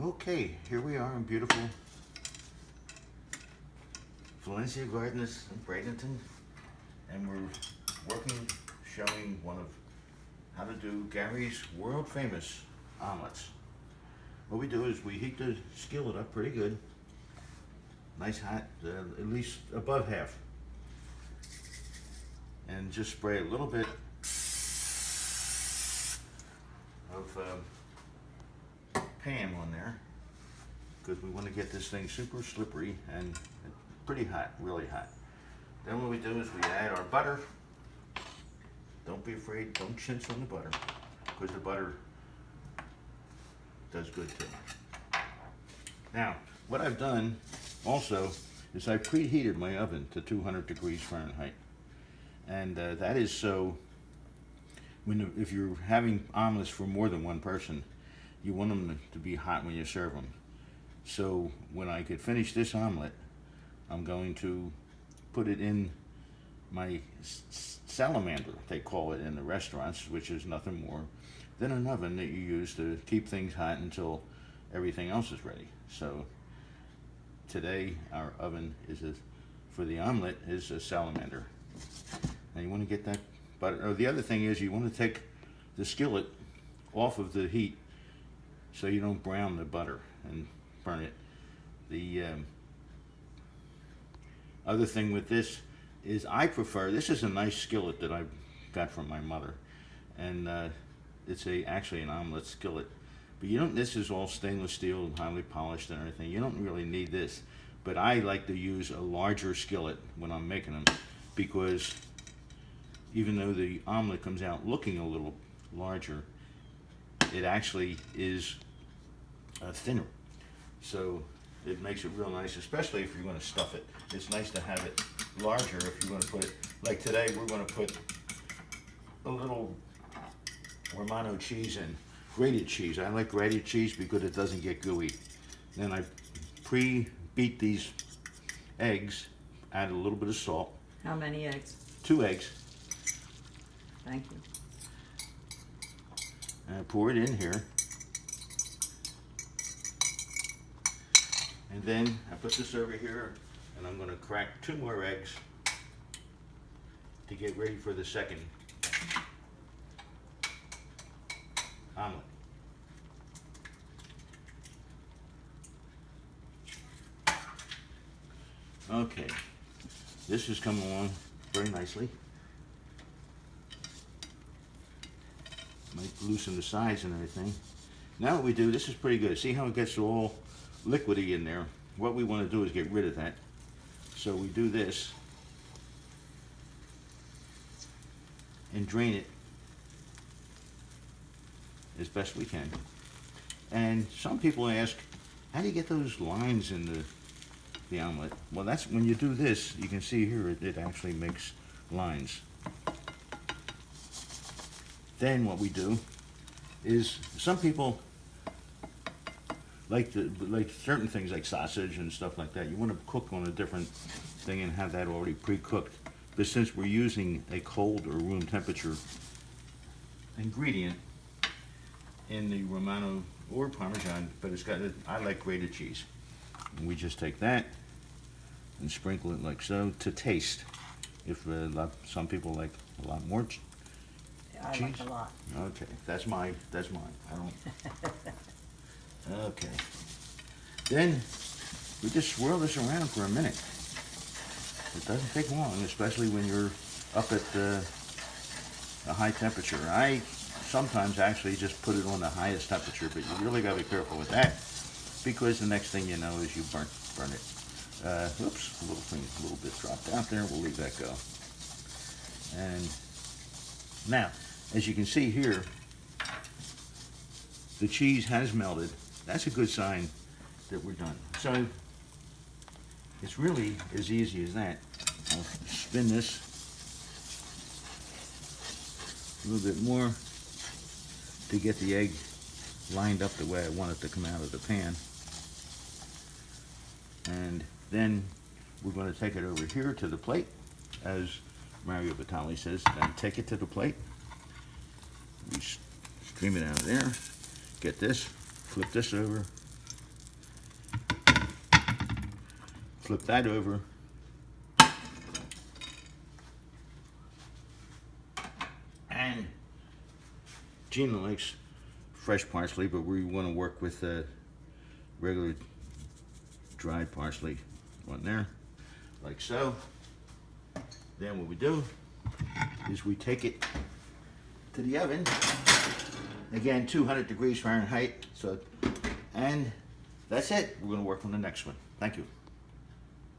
Okay, here we are in beautiful Valencia Gardens in Bradenton, and we're showing one of how to do Gary's world famous omelets. What we do is we heat the skillet up pretty good, nice hot, at least above half, and just spray a little bit of Pam on there, because we want to get this thing super slippery and pretty hot, really hot. Then what we do is we add our butter. Don't be afraid, don't chintz on the butter, because the butter does good too. Now, what I've done also is I preheated my oven to 200 degrees Fahrenheit. And that is so, if you're having omelets for more than one person, you want them to be hot when you serve them. So when I could finish this omelet, I'm going to put it in my salamander, they call it in the restaurants, which is nothing more than an oven that you use to keep things hot until everything else is ready. So today our oven for the omelet is a salamander. Now you want to get that butter. Oh, the other thing is you want to take the skillet off of the heat so you don't brown the butter and burn it. The other thing with this is this is a nice skillet that I got from my mother, and it's actually an omelet skillet. But this is all stainless steel and highly polished and everything. You don't really need this, but I like to use a larger skillet when I'm making them, because even though the omelet comes out looking a little larger, it actually is thinner. So it makes it real nice, especially if you're going to stuff it. It's nice to have it larger if you're going to put it, like today we're going to put a little Romano cheese in, grated cheese. I like grated cheese because it doesn't get gooey. Then I pre-beat these eggs, add a little bit of salt. How many eggs? 2 eggs. Thank you. And I pour it in here. And then I put this over here, and I'm going to crack 2 more eggs to get ready for the second omelet. Okay, this is coming along very nicely. Might loosen the sides and everything. Now what we do, this is pretty good. See how it gets all liquidy in there? What we want to do is get rid of that. So we do this and drain it as best we can. And some people ask, how do you get those lines in the omelet? Well, that's when you do this. You can see here it actually makes lines. Then what we do is, some people like certain things like sausage and stuff like that. You want to cook on a different thing and have that already pre-cooked. But since we're using a cold or room temperature ingredient in the Romano or Parmesan, but I like grated cheese. And we just take that and sprinkle it like so to taste. If some people like a lot more cheese. I like a lot. Okay, that's mine. I don't. Okay. Then we just swirl this around for a minute. It doesn't take long, especially when you're up at a high temperature. I sometimes actually just put it on the highest temperature, but you really got to be careful with that, because the next thing you know is you burn it. Oops, a little bit dropped out there. We'll leave that go. And now, as you can see here, the cheese has melted. That's a good sign that we're done. So it's really as easy as that. I'll spin this a little bit more to get the egg lined up the way I want it to come out of the pan. And then we're going to take it over here to the plate, as Mario Batali says, and take it to the plate. We stream it out of there, get this, flip this over, Flip that over. And Gina likes fresh parsley, but we want to work with regular dried parsley on there, like so. Then what we do is we take it to the oven. Again, 200 degrees Fahrenheit. So, and that's it. We're going to work on the next one. Thank you.